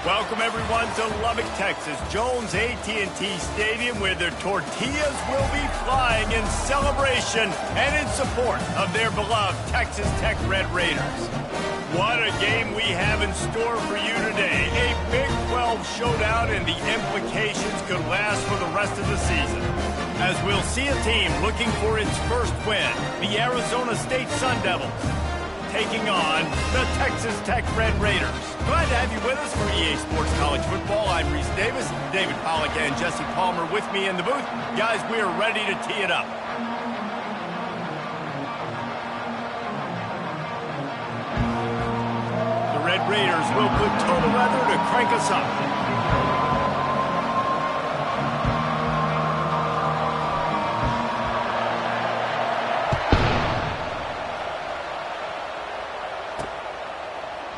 Welcome everyone to Lubbock, Texas, Jones AT&T Stadium, where their tortillas will be flying in celebration and in support of their beloved Texas Tech Red Raiders. What a game we have in store for you today. A Big 12 showdown, and the implications could last for the rest of the season, as we'll see a team looking for its first win, the Arizona State Sun Devils, taking on the Texas Tech Red Raiders. Glad to have you with us for EA Sports College Football. I'm Reese Davis, David Pollack and Jesse Palmer with me in the booth. Guys, we are ready to tee it up. The Red Raiders will put total weather to crank us up.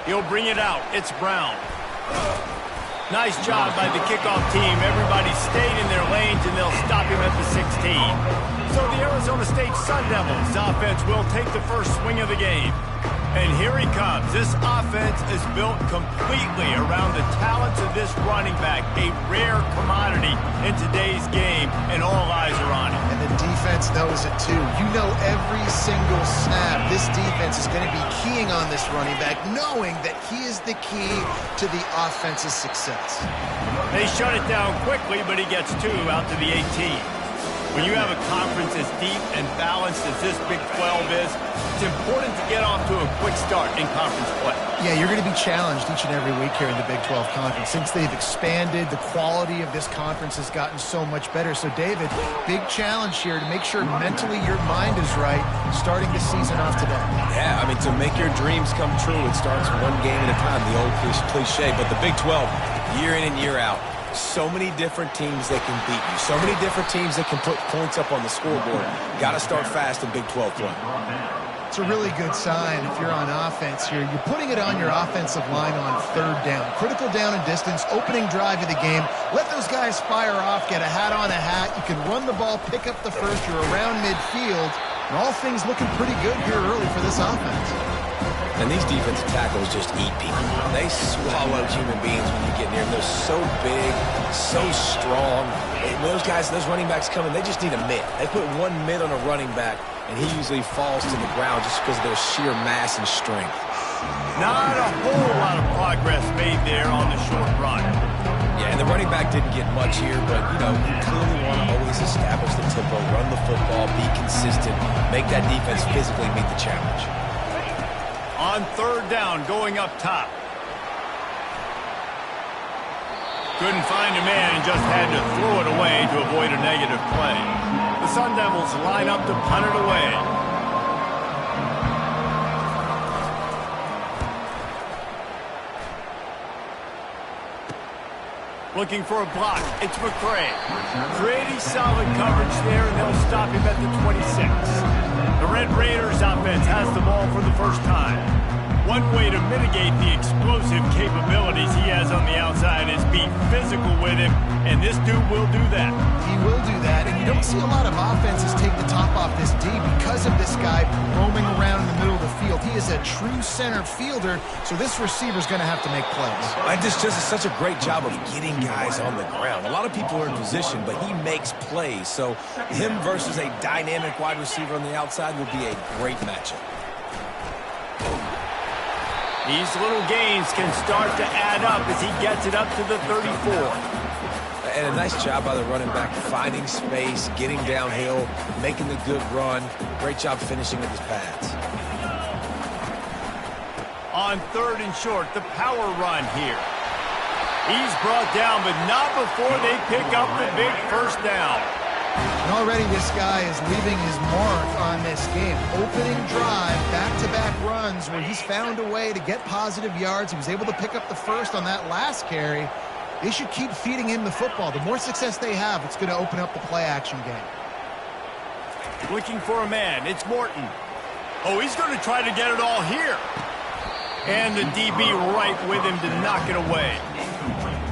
He'll bring it out. It's Brown. Nice job by the kickoff team. Everybody stayed in their lanes, and they'll stop him at the 16. So the Arizona State Sun Devils offense will take the first swing of the game. And here he comes. This offense is built completely around the talents of this running back, a rare commodity in today's game, and all eyes are on him. And the defense knows it too. You know every single snap this defense is going to be keying on this running back, knowing that he is the key to the offense's success. They shut it down quickly, but he gets two out to the 18. When you have a conference as deep and balanced as this Big 12 is, it's important to get off to a quick start in conference play. Yeah, you're going to be challenged each and every week here in the Big 12 Conference. Since they've expanded, the quality of this conference has gotten so much better. So, David, big challenge here to make sure mentally your mind is right starting the season off today. Yeah, I mean, to make your dreams come true, it starts one game at a time, the old cliche. But the Big 12, year in and year out, so many different teams that can beat you. So many different teams that can put points up on the scoreboard. Got to start fast in Big 12 play. It's a really good sign if you're on offense here. You're putting it on your offensive line on third down. Critical down and distance, opening drive of the game. Let those guys fire off, get a hat on a hat. You can run the ball, pick up the first. You're around midfield. And all things looking pretty good here early for this offense. And these defensive tackles just eat people. They swallow human beings when you get near them. They're so big, so strong. And those guys, those running backs coming, they just need a mid. They put one mid on a running back, and he usually falls to the ground just because of their sheer mass and strength. Not a whole lot of progress made there on the short run. Yeah, and the running back didn't get much here, but, you know, you clearly want to always establish the tempo, run the football, be consistent, make that defense physically meet the challenge. On third down, going up top. Couldn't find a man and just had to throw it away to avoid a negative play. The Sun Devils line up to punt it away. Looking for a block. It's McCray. Pretty solid coverage there, and they'll stop him at the 26. The Red Raiders offense has the ball for the first time. One way to mitigate the explosive capabilities he has on the outside is be physical with him, and this dude will do that. He will do that, and you don't see a lot of offenses take the top off this D because of this guy roaming around in the middle of the field. He is a true center fielder, so this receiver's going to have to make plays. I just does such a great job of getting guys on the ground. A lot of people are in position, but he makes plays. So him versus a dynamic wide receiver on the outside will be a great matchup. These little gains can start to add up as he gets it up to the 34. And a nice job by the running back, finding space, getting downhill, making the good run. Great job finishing with his pads. On third and short, the power run here. He's brought down, but not before they pick up the big first down. And already this guy is leaving his mark on this game. Opening drive, back-to-back runs where he's found a way to get positive yards. He was able to pick up the first on that last carry. They should keep feeding him the football. The more success they have, it's going to open up the play-action game. Looking for a man. It's Morton. Oh, he's going to try to get it all here. And the DB right with him to knock it away.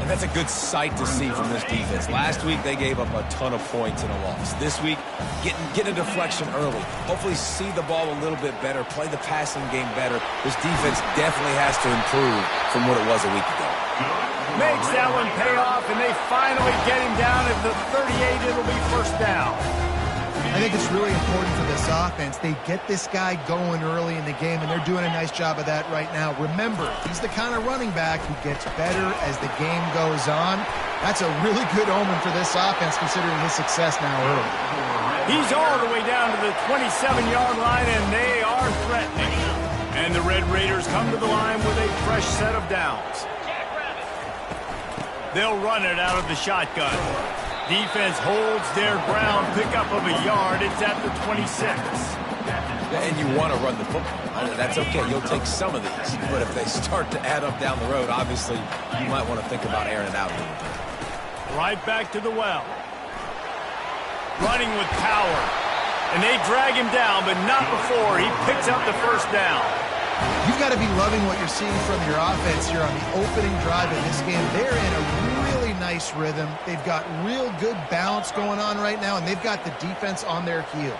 And that's a good sight to see from this defense. Last week, they gave up a ton of points in a loss. This week, get a deflection early. Hopefully see the ball a little bit better, play the passing game better. This defense definitely has to improve from what it was a week ago. Makes that one pay off, and they finally get him down at the 38. It'll be first down. I think it's really important for this offense. They get this guy going early in the game, and they're doing a nice job of that right now. Remember, he's the kind of running back who gets better as the game goes on. That's a really good omen for this offense, considering his success now early. He's all the way down to the 27-yard line, and they are threatening. And the Red Raiders come to the line with a fresh set of downs. They'll run it out of the shotgun. Defense holds their ground, pickup of a yard. It's at the 26. And you want to run the football. That's okay. You'll take some of these. But if they start to add up down the road, obviously, you might want to think about airing it out a little bit. Right back to the well. Running with power. And they drag him down, but not before he picks up the first down. You've got to be loving what you're seeing from your offense here on the opening drive of this game. They're in a really nice rhythm. They've got real good balance going on right now, and they've got the defense on their heels.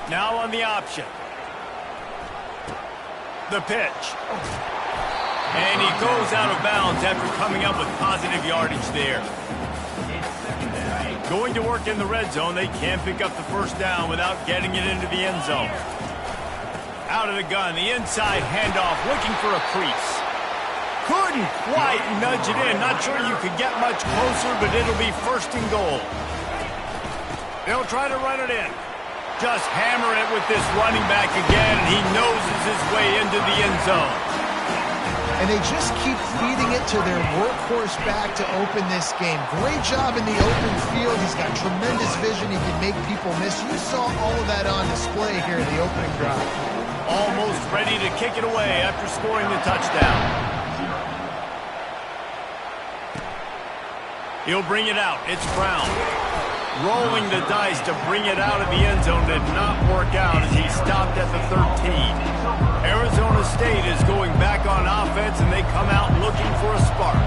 Now on the option. The pitch. And he goes out of bounds after coming up with positive yardage there. Going to work in the red zone. They can't pick up the first down without getting it into the end zone. Out of the gun, the inside handoff, looking for a crease. Couldn't quite nudge it in. Not sure you could get much closer, but it'll be first and goal. They'll try to run it in. Just hammer it with this running back again, and he noses his way into the end zone. And they just keep feeding it to their workhorse back to open this game. Great job in the open field. He's got tremendous vision. He can make people miss. You saw all of that on display here in the opening drive. Almost ready to kick it away after scoring the touchdown. He'll bring it out. It's Brown. Rolling the dice to bring it out of the end zone did not work out as he stopped at the 13. Arizona State is going back on offense, and they come out looking for a spark.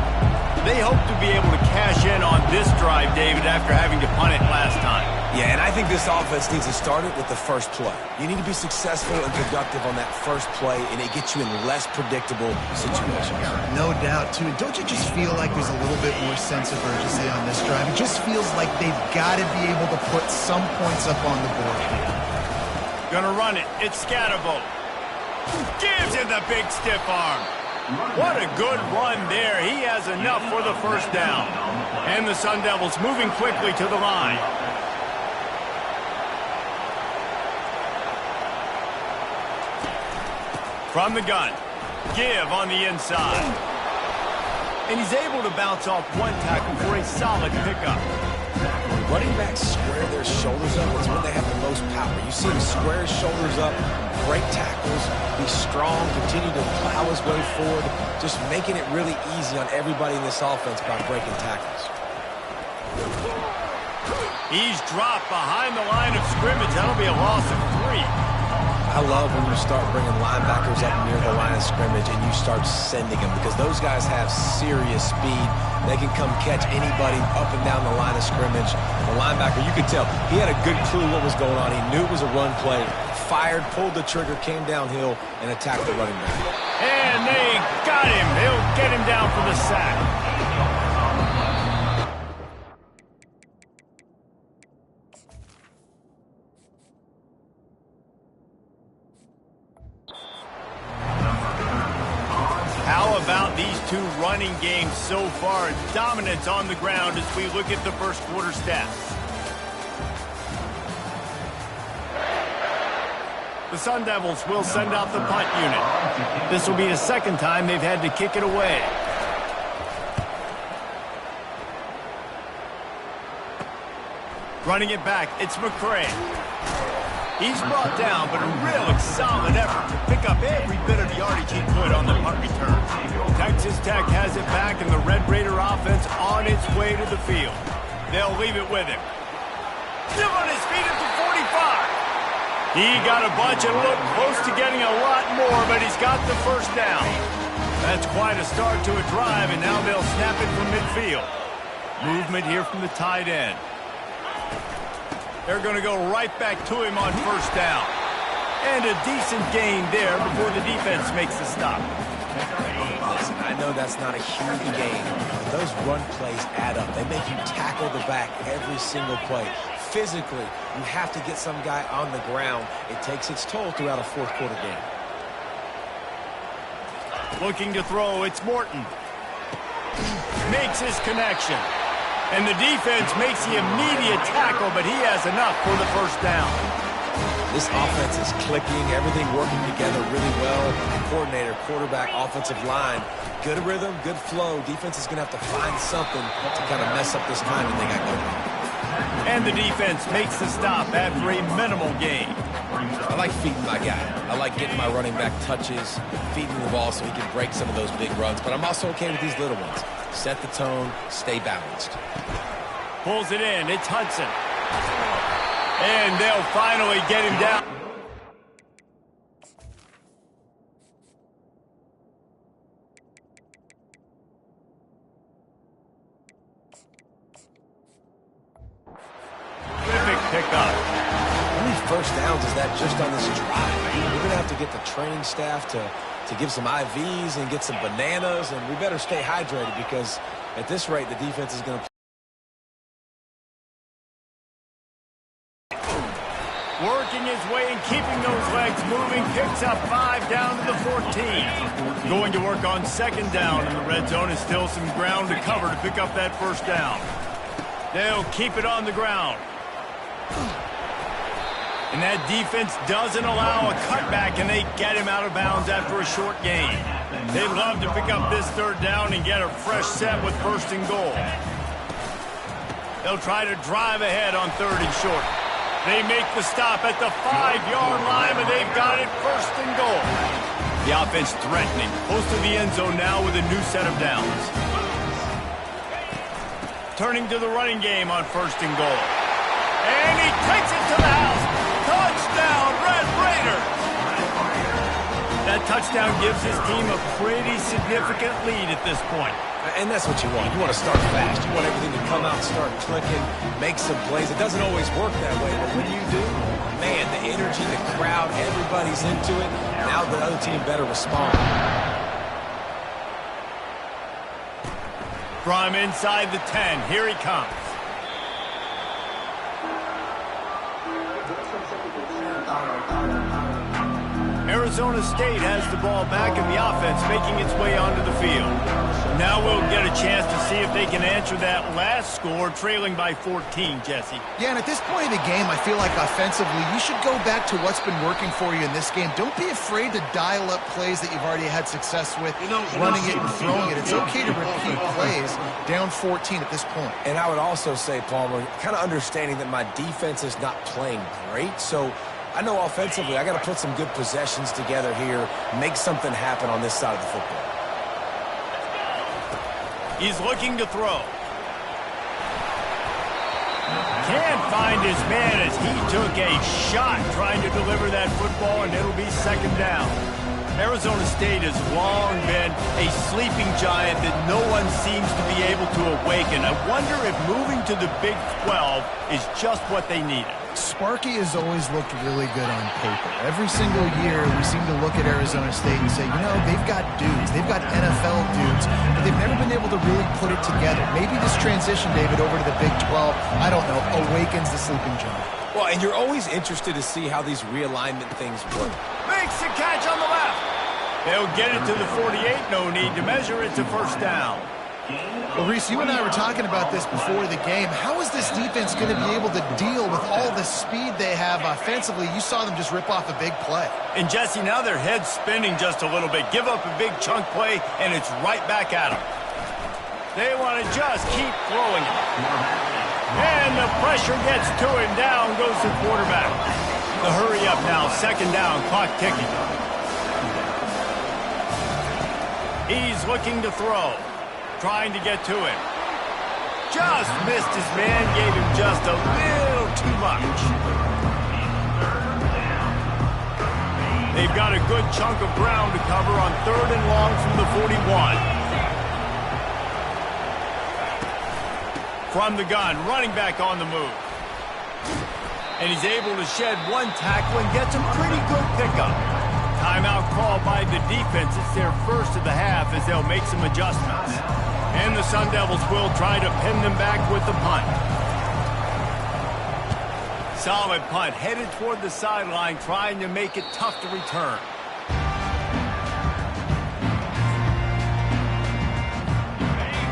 They hope to be able to cash in on this drive, David, after having to punt it last time. Yeah, and I think this offense needs to start it with the first play. You need to be successful and productive on that first play, and it gets you in less predictable situations. No doubt, too. Don't you just feel like there's a little bit more sense of urgency on this drive? It just feels like they've got to be able to put some points up on the board here. Gonna run it. It's Scatterbo. Gives it the big stiff arm. What a good run there. He has enough for the first down. And the Sun Devils moving quickly to the line. From the gun. Give on the inside. And he's able to bounce off one tackle for a solid pickup. Running backs square their shoulders up. It's when they have the most power. You see him square his shoulders up, break tackles, be strong, continue to plow his way forward, just making it really easy on everybody in this offense by breaking tackles. He's dropped behind the line of scrimmage. That'll be a loss of 3. I love when you start bringing linebackers up near the line of scrimmage and you start sending them, because those guys have serious speed. They can come catch anybody up and down the line of scrimmage. The linebacker, you could tell, he had a good clue what was going on. He knew it was a run play, fired, pulled the trigger, came downhill, and attacked the running back. And they got him. They'll get him down for the sack. How about these two running games so far? Dominance on the ground as we look at the first quarter stats. The Sun Devils will send out the punt unit. This will be the second time they've had to kick it away. Running it back, it's McCray. He's brought down, but a real solid effort to pick up every bit of yardage he could on the punt return. Texas Tech has it back, and the Red Raider offense on its way to the field. They'll leave it with him. Still on his feet at the 45. He got a bunch and looked close to getting a lot more, but he's got the first down. That's quite a start to a drive, and now they'll snap it from midfield. Movement here from the tight end. They're going to go right back to him on first down. And a decent gain there before the defense makes the stop. Listen, I know that's not a huge game, but those run plays add up. They make you tackle the back every single play. Physically, you have to get some guy on the ground. It takes its toll throughout a fourth-quarter game. Looking to throw, it's Morton. Makes his connection. And the defense makes the immediate tackle, but he has enough for the first down. This offense is clicking, everything working together really well. Coordinator, quarterback, offensive line. Good rhythm, good flow. Defense is going to have to find something to kind of mess up this timing they got going on. And the defense makes the stop after a minimal gain. I like feeding my guy. I like getting my running back touches, feeding the ball so he can break some of those big runs. But I'm also okay with these little ones. Set the tone, stay balanced. Pulls it in. It's Hudson. And they'll finally get him down. Terrific pickup. How many first downs is that just on this drive? We're going to have to get the training staff to give some IVs and get some bananas, and we better stay hydrated because at this rate, the defense is going to Working his way and keeping those legs moving, picks up 5 down to the 14. Going to work on second down, and the red zone is still some ground to cover to pick up that first down. They'll keep it on the ground. And that defense doesn't allow a cutback, and they get him out of bounds after a short gain. They'd love to pick up this third down and get a fresh set with first and goal. They'll try to drive ahead on third and short. They make the stop at the 5-yard line, but they've got it first and goal. The offense threatening, close to the end zone now with a new set of downs. Turning to the running game on first and goal. And he takes it to the house. Touchdown, Red Raiders! That touchdown gives his team a pretty significant lead at this point. And that's what you want. You want to start fast. You want everything to come out, start clicking, make some plays. It doesn't always work that way, but when you do, man, the energy, the crowd, everybody's into it. Now the other team better respond. From inside the 10, here he comes. Arizona State has the ball back and the offense making its way onto the field. Now we'll get a chance to see if they can answer that last score, trailing by 14, Jesse. Yeah, and at this point in the game, I feel like offensively, you should go back to what's been working for you in this game. Don't be afraid to dial up plays that you've already had success with, running it and throwing it. It's okay to repeat plays down 14 at this point. And I would also say, Palmer, kind of understanding that my defense is not playing great, so I know offensively I got to put some good possessions together here, make something happen on this side of the football. He's looking to throw. Can't find his man as he took a shot trying to deliver that football, and it'll be second down. Arizona State has long been a sleeping giant that no one seems to be able to awaken. I wonder if moving to the Big 12 is just what they needed. Sparky has always looked really good on paper. Every single year, we seem to look at Arizona State and say, you know, they've got dudes. They've got NFL dudes, but they've never been able to really put it together. Maybe this transition, David, over to the Big 12, I don't know, awakens the sleeping giant. Well, and you're always interested to see how these realignment things work. Makes the catch on the left. They'll get it to the 48. No need to measure. It's a first down. Well, Reese, you and I were talking about this before the game. How is this defense going to be able to deal with all the speed they have offensively? You saw them just rip off a big play. And, Jesse, now their head's spinning just a little bit. Give up a big chunk play, and it's right back at them. They want to just keep throwing it. And the pressure gets to him. Down goes the quarterback. The hurry up now. Second down. Clock ticking. He's looking to throw. Trying to get to him. Just missed his man. Gave him just a little too much. They've got a good chunk of ground to cover on third and long from the 41. From the gun, running back on the move. And he's able to shed one tackle and get some pretty good pickup. Timeout called by the defense. It's their first of the half as they'll make some adjustments. And the Sun Devils will try to pin them back with the punt. Solid punt, headed toward the sideline, trying to make it tough to return.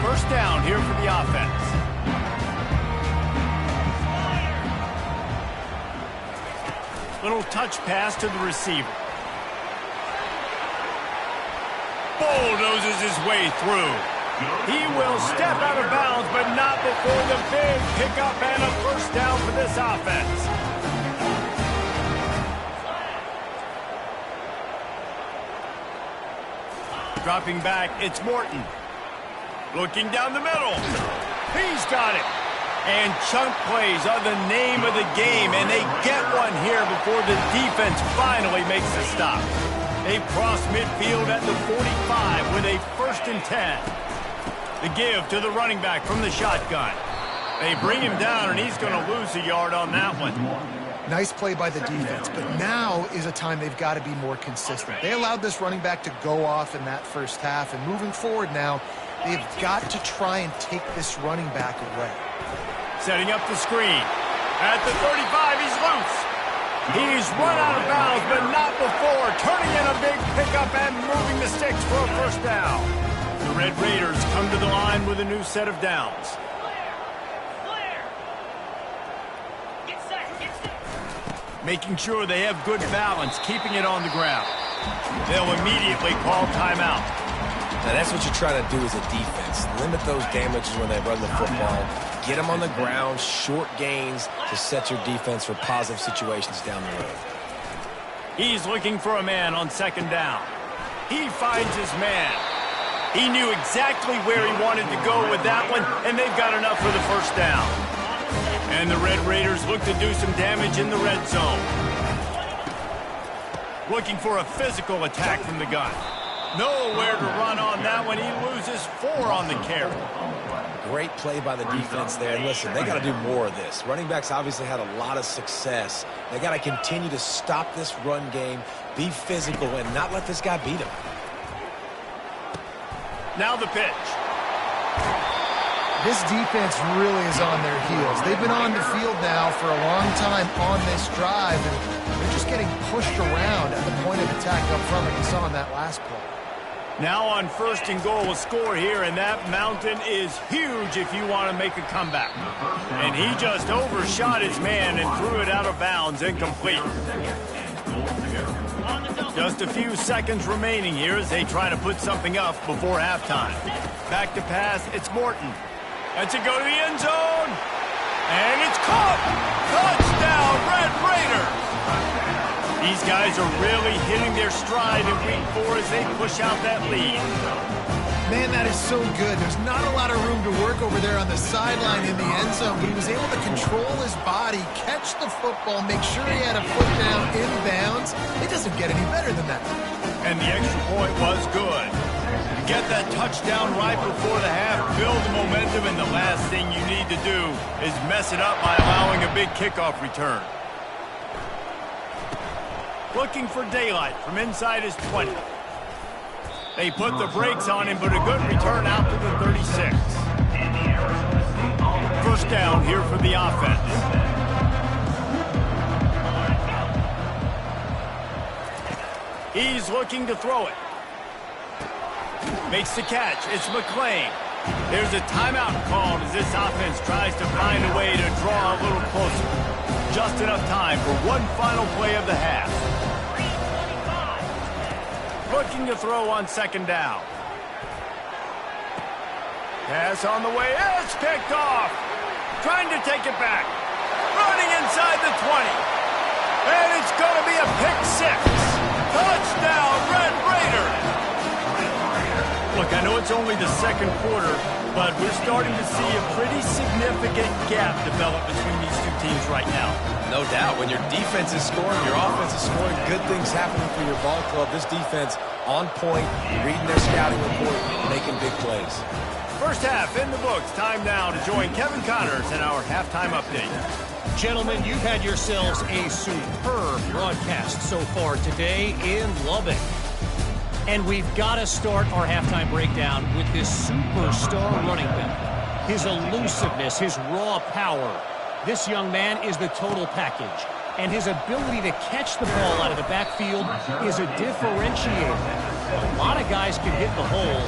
First down here for the offense. Little touch pass to the receiver. Bulldozes his way through. He will step out of bounds, but not before the big pickup and a first down for this offense. Dropping back, it's Morton. Looking down the middle. He's got it. And chunk plays are the name of the game, and they get one here before the defense finally makes the stop. They cross midfield at the 45 with a 1st and 10. The give to the running back from the shotgun. They bring him down, and he's going to lose a yard on that one. Nice play by the defense, but now is a time they've got to be more consistent. They allowed this running back to go off in that first half, and moving forward now, they've got to try and take this running back away. Setting up the screen. At the 35, he's loose. He's run out of bounds, but not before. Turning in a big pickup and moving the sticks for a first down. The Red Raiders come to the line with a new set of downs. Making sure they have good balance, keeping it on the ground. They'll immediately call timeout. Now that's what you're trying to do as a defense. Limit those damages when they run the football. Get them on the ground, short gains to set your defense for positive situations down the road. He's looking for a man on 2nd down. He finds his man. He knew exactly where he wanted to go with that one, and they've got enough for the first down. And the Red Raiders look to do some damage in the red zone. Looking for a physical attack from the gun. Nowhere to run on that one. He loses 4 on the carry. Great play by the defense there. And listen, they got to do more of this. Running backs obviously had a lot of success. They got to continue to stop this run game, be physical, and not let this guy beat them. Now the pitch. This defense really is on their heels. They've been on the field now for a long time on this drive, and they're just getting pushed around at the point of attack up front like we saw on that last play. Now on 1st and goal, a score here, and that mountain is huge if you want to make a comeback. And he just overshot his man and threw it out of bounds, incomplete. Just a few seconds remaining here as they try to put something up before halftime. Back to pass, it's Morton. That's a go to the end zone. And it's caught. Touchdown, Red Raiders. These guys are really hitting their stride in week 4 as they push out that lead. Man, that is so good. There's not a lot of room to work over there on the sideline in the end zone, but he was able to control his body, catch the football, make sure he had a foot down in bounds. It doesn't get any better than that. And the extra point was good. Get that touchdown right before the half, build the momentum, and the last thing you need to do is mess it up by allowing a big kickoff return. Looking for daylight from inside his 20. They put the brakes on him, but a good return out to the 36. First down here for the offense. He's looking to throw it. Makes the catch. It's McClain. There's a timeout called as this offense tries to find a way to draw a little closer. Just enough time for one final play of the half. Looking to throw on 2nd down. Pass on the way. It's picked off. Trying to take it back. Running inside the 20. And it's going to be a pick 6. Touchdown, Red Raiders. Look, I know it's only the 2nd quarter, but we're starting to see a pretty significant gap develop between these two teams right now. No doubt. When your defense is scoring, your offense is scoring, good things happening for your ball club. This defense on point, reading their scouting report, making big plays. First half in the books. Time now to join Kevin Connors in our halftime update. Gentlemen, you've had yourselves a superb broadcast so far today in Lubbock. And we've got to start our halftime breakdown with this superstar running back. His elusiveness, his raw power. This young man is the total package. And his ability to catch the ball out of the backfield is a differentiator. A lot of guys can hit the hole.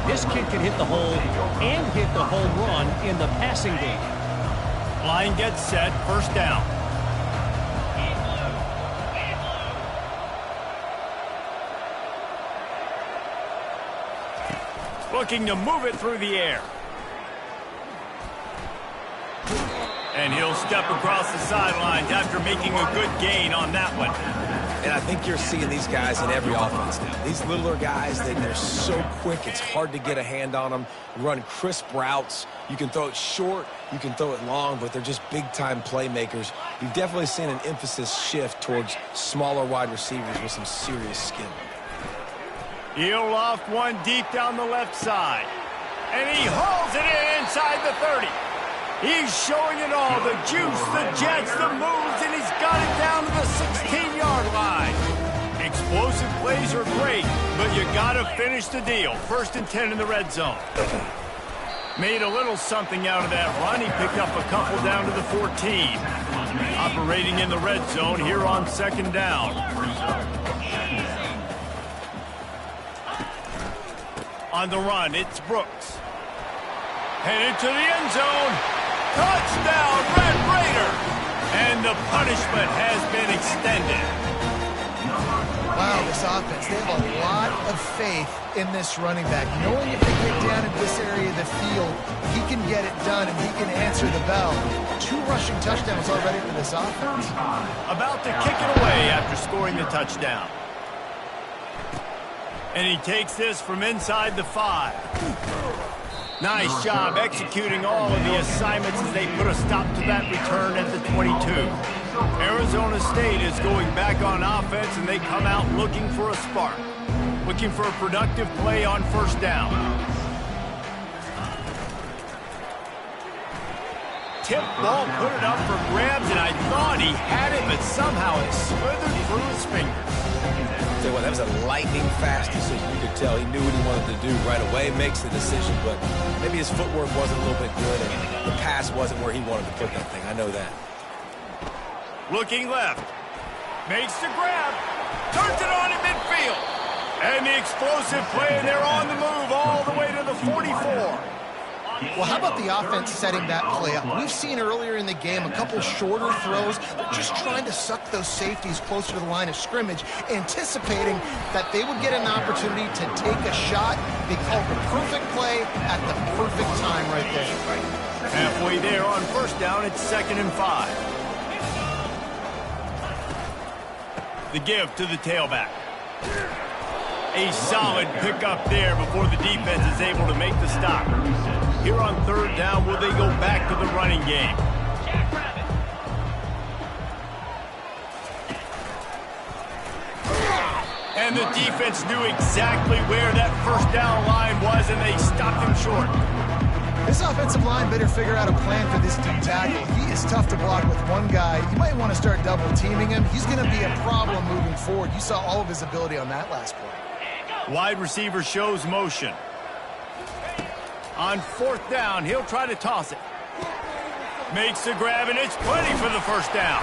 This kid can hit the hole and hit the home run in the passing game. Line gets set, first down. Looking to move it through the air. And he'll step across the sidelines after making a good gain on that one. And I think you're seeing these guys in every offense now. These littler guys, they're so quick, it's hard to get a hand on them. Run crisp routes. You can throw it short, you can throw it long, but they're just big-time playmakers. You've definitely seen an emphasis shift towards smaller wide receivers with some serious skill. He'll loft one deep down the left side. And he hauls it in inside the 30. He's showing it all, the juice, the jets, the moves, and he's got it down to the 16-yard line. Explosive plays are great, but you got to finish the deal. 1st and 10 in the red zone. Made a little something out of that run. He picked up a couple down to the 14. Operating in the red zone here on 2nd down. On the run, it's Brooks. Headed to the end zone. Touchdown, Red Raider! And the punishment has been extended. Wow, this offense, they have a lot of faith in this running back. Knowing if they get down in this area of the field, he can get it done and he can answer the bell. 2 rushing touchdowns already for this offense. About to kick it away after scoring the touchdown. And he takes this from inside the 5. Nice job executing all of the assignments as they put a stop to that return at the 22. Arizona State is going back on offense, and they come out looking for a spark. Looking for a productive play on 1st down. Tip ball, put it up for grabs, and I thought he had it, but somehow it slithered through his fingers. Tell you what, that was a lightning-fast decision. You could tell he knew what he wanted to do right away, makes the decision, but maybe his footwork wasn't a little bit good, and the pass wasn't where he wanted to put that thing. I know that. Looking left. Makes the grab. Turns it on in midfield. And the explosive play, and they're on the move all the way to the 44. Well, how about the offense setting that play up? We've seen earlier in the game a couple shorter throws. They're just trying to suck those safeties closer to the line of scrimmage, anticipating that they would get an opportunity to take a shot. They called the perfect play at the perfect time right there. Halfway there on 1st down, it's 2nd and 5. The give to the tailback. A solid pickup there before the defense is able to make the stop. Here on 3rd down, will they go back to the running game? And the defense knew exactly where that 1st down line was, and they stopped him short. This offensive line better figure out a plan for this deep tackle. He is tough to block with one guy. You might want to start double teaming him. He's going to be a problem moving forward. You saw all of his ability on that last play. Wide receiver shows motion. On 4th down, he'll try to toss it. Makes the grab, and it's plenty for the 1st down.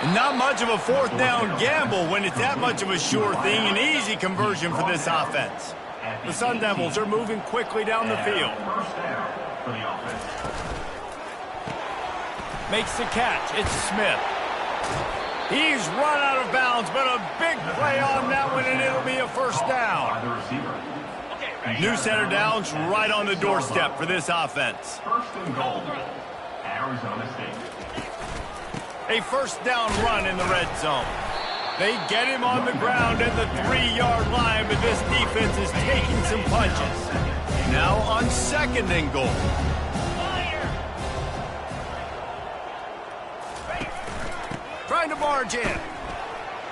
And not much of a 4th down gamble when it's that much of a sure thing. An easy conversion for this offense. The Sun Devils are moving quickly down the field. Makes the catch. It's Smith. He's run out of bounds, but a big play on that one, and it'll be a 1st down. New center downs right on the doorstep for this offense. 1st and goal, Arizona State. A 1st down run in the red zone. They get him on the ground at the 3-yard line, but this defense is taking some punches. Now on 2nd and goal. Trying to barge in.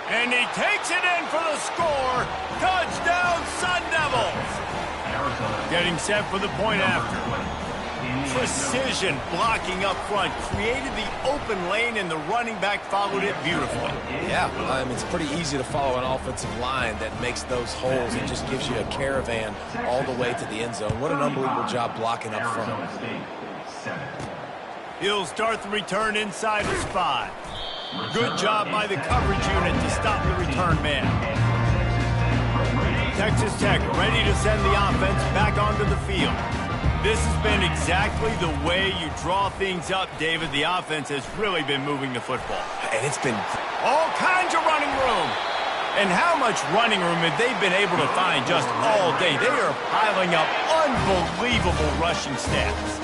And he takes it in for the score. Touchdown, Sun Devils. Getting set for the point after. Precision blocking up front created the open lane, and the running back followed it beautifully. Yeah, it's pretty easy to follow an offensive line that makes those holes and just gives you a caravan all the way to the end zone. What an unbelievable job blocking up front. He'll start the return inside his 5. Good job by the coverage unit to stop the return man. Texas Tech ready to send the offense back onto the field. This has been exactly the way you draw things up, David. The offense has really been moving the football. And it's been all kinds of running room. And how much running room have they been able to find just all day? They are piling up unbelievable rushing stats.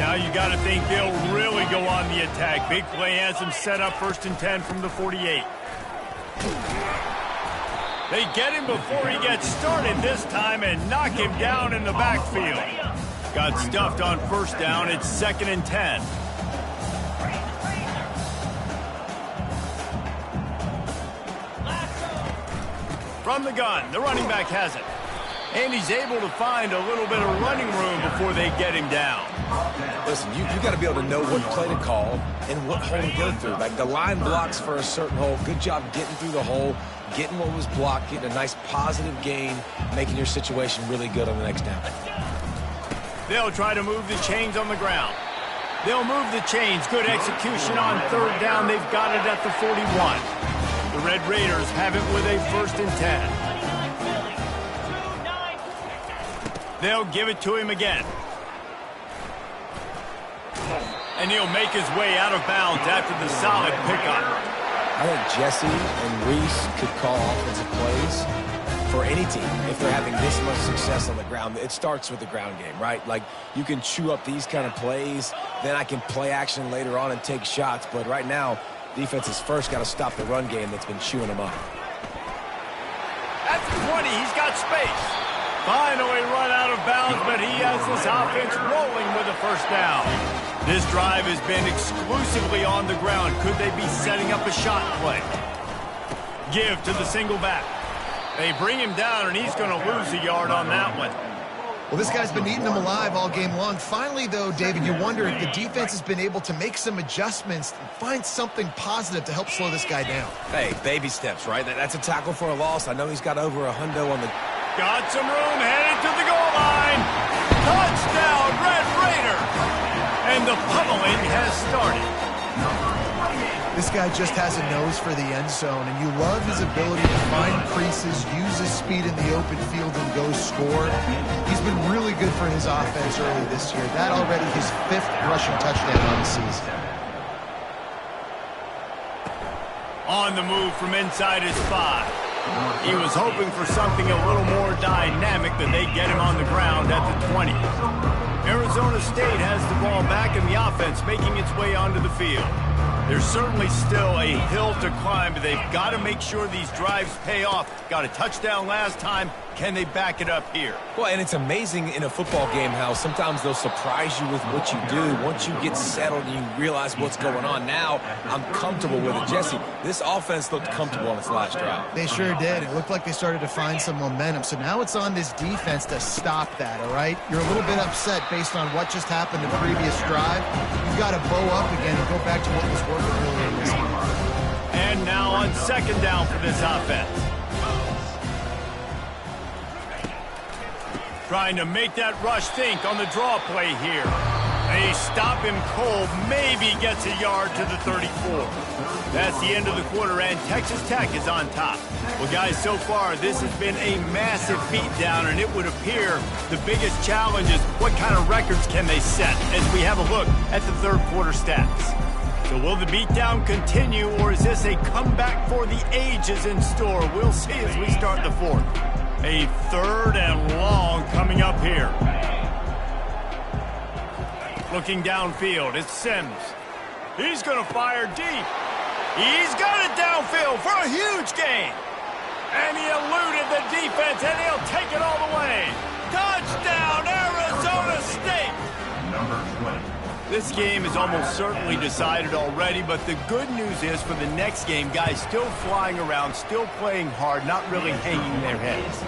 Now you got to think they'll really go on the attack. Big play has them set up 1st and 10 from the 48. They get him before he gets started this time and knock him down in the backfield. Got stuffed on 1st down. It's 2nd and 10. From the gun, the running back has it. And he's able to find a little bit of running room before they get him down. Listen, you got to be able to know what play to call and what hole to go through. Like the line blocks for a certain hole. Good job getting through the hole, getting what was blocked, getting a nice positive gain, making your situation really good on the next down. They'll try to move the chains on the ground. They'll move the chains. Good execution on 3rd down. They've got it at the 41. The Red Raiders have it with a 1st and 10. They'll give it to him again. And he'll make his way out of bounds after the solid pickup. I think Jesse and Reese could call offensive plays for any team if they're having this much success on the ground. It starts with the ground game, right? Like, you can chew up these kind of plays, then I can play action later on and take shots. But right now, defense has first got to stop the run game that's been chewing them up. At the 20, he's got space. Finally run out of bounds, but he has this offense rolling with a 1st down. This drive has been exclusively on the ground. Could they be setting up a shot play? Give to the single back. They bring him down, and he's going to lose a yard on that one. Well, this guy's been eating them alive all game long. Finally, though, David, you wonder if the defense has been able to make some adjustments and find something positive to help slow this guy down. Hey, baby steps, right? That's a tackle for a loss. I know he's got over $100 on the... Got some room, headed to the goal line. Touchdown, Red Raider! And the pummeling has started. This guy just has a nose for the end zone, and you love his ability to find creases, use his speed in the open field, and go score. He's been really good for his offense early this year. That already his 5th rushing touchdown on the season. On the move from inside his 5. He was hoping for something a little more dynamic, but they get him on the ground at the 20. Arizona State has the ball back in the offense, making its way onto the field. There's certainly still a hill to climb, but they've got to make sure these drives pay off. Got a touchdown last time. Can they back it up here? Well, and it's amazing in a football game how sometimes they'll surprise you with what you do. Once you get settled and you realize what's going on, now I'm comfortable with it. Jesse, this offense looked comfortable on its last drive. They sure did. It looked like they started to find some momentum. So now it's on this defense to stop that, all right? You're a little bit upset based on what just happened the previous drive. You've got to bow up again and go back to what was working earlier in this game. And now on 2nd down for this offense. Trying to make that rush think on the draw play here. They stop him cold, maybe gets a yard to the 34. That's the end of the quarter, and Texas Tech is on top. Well, guys, so far, this has been a massive beatdown, and it would appear the biggest challenge is what kind of records can they set as we have a look at the 3rd quarter stats. So will the beatdown continue, or is this a comeback for the ages in store? We'll see as we start the 4th. A 3rd and long coming up here. Looking downfield, it's Sims. He's going to fire deep. He's got it downfield for a huge gain. And he eluded the defense, and he'll take it all the way. Touchdown, Arizona State. Number 20. This game is almost certainly decided already, but the good news is for the next game, guys still flying around, still playing hard, not really hanging their heads.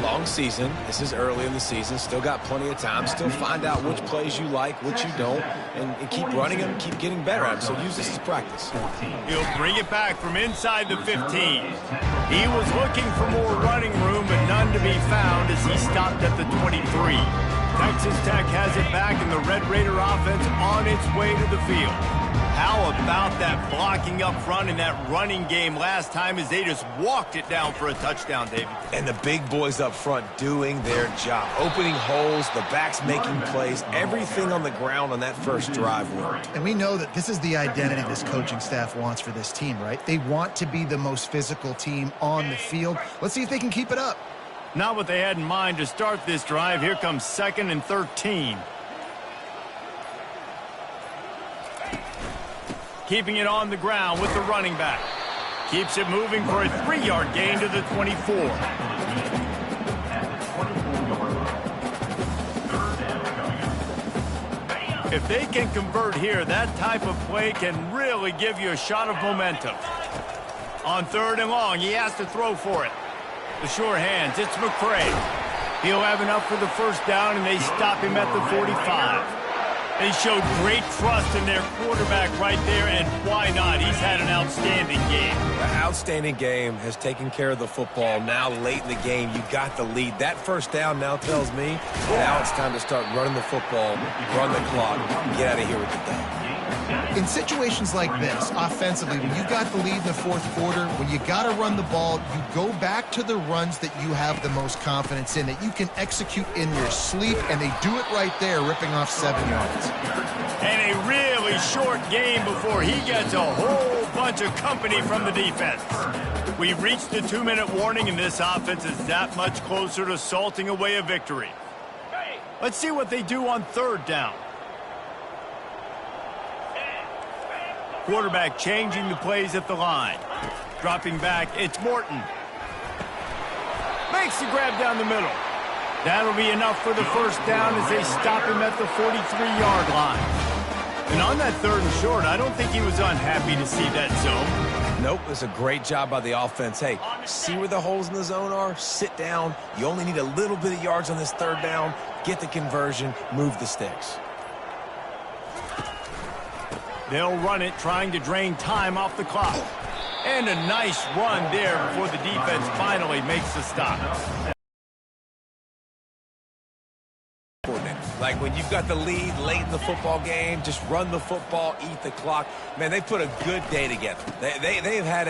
Long season. This is early in the season. Still got plenty of time. Still find out which plays you like, which you don't, and keep running them, keep getting better at them. So use this as practice. He'll bring it back from inside the 15. He was looking for more running room, but none to be found as he stopped at the 23. Texas Tech has it back, and the Red Raider offense on its way to the field. How about that blocking up front in that running game last time as they just walked it down for a touchdown, David? And the big boys up front doing their job. Opening holes, the backs making plays, everything on the ground on that first drive worked. And we know that this is the identity this coaching staff wants for this team, right? They want to be the most physical team on the field. Let's see if they can keep it up. Not what they had in mind to start this drive. Here comes 2nd and 13. Keeping it on the ground with the running back. Keeps it moving for a 3-yard gain to the 24. If they can convert here, that type of play can really give you a shot of momentum. On 3rd and long, he has to throw for it. The sure hands, it's McCray. He'll have enough for the first down, and they stop him at the 45. They showed great trust in their quarterback right there, and why not? He's had an outstanding game. An outstanding game, has taken care of the football. Now late in the game, you got the lead. That first down now tells me now it's time to start running the football, run the clock, get out of here with the day. In situations like this, offensively, when you got the lead in the 4th quarter, when you got to run the ball, you go back to the runs that you have the most confidence in, that you can execute in your sleep, and they do it right there, ripping off 7 yards. And a really short game before he gets a whole bunch of company from the defense. We've reached the 2-minute warning, and this offense is that much closer to salting away a victory. Let's see what they do on 3rd down. Quarterback changing the plays at the line. Dropping back, it's Morton. Makes the grab down the middle. That'll be enough for the first down as they stop him at the 43-yard line. And on that 3rd and short, I don't think he was unhappy to see that zone. Nope, it's a great job by the offense. Hey, see where the holes in the zone are? Sit down. You only need a little bit of yards on this 3rd down. Get the conversion, move the sticks. They'll run it, trying to drain time off the clock. And a nice run there before the defense finally makes the stop. Like when you've got the lead late in the football game, just run the football, eat the clock. Man, they put a good day together. They've had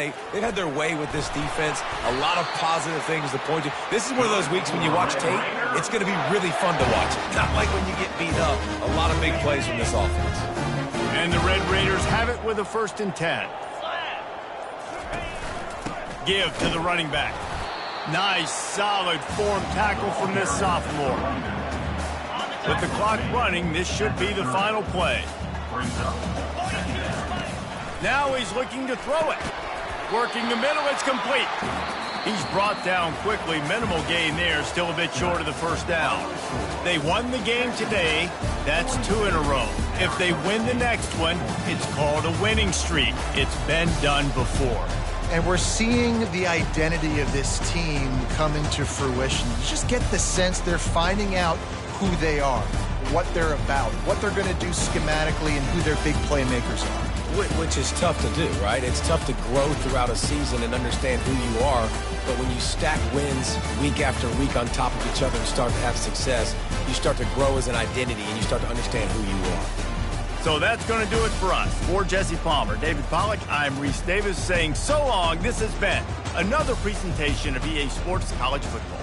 their way with this defense. A lot of positive things to point to. This is one of those weeks when you watch tape, it's going to be really fun to watch. Not like when you get beat up. A lot of big plays from this offense. And the Red Raiders have it with a 1st and 10. Give to the running back. Nice, solid form tackle from this sophomore. With the clock running, this should be the final play. Now he's looking to throw it. Working the middle, it's complete. He's brought down quickly. Minimal gain there, still a bit short of the first down. They won the game today. That's 2 in a row. If they win the next one, it's called a winning streak. It's been done before. And we're seeing the identity of this team come into fruition. You just get the sense they're finding out who they are, what they're about, what they're going to do schematically, and who their big playmakers are. Which is tough to do, right? It's tough to grow throughout a season and understand who you are. But when you stack wins week after week on top of each other and start to have success, you start to grow as an identity and you start to understand who you are. So that's going to do it for us. For Jesse Palmer, David Pollack, I'm Reese Davis saying so long. This has been another presentation of EA Sports College Football.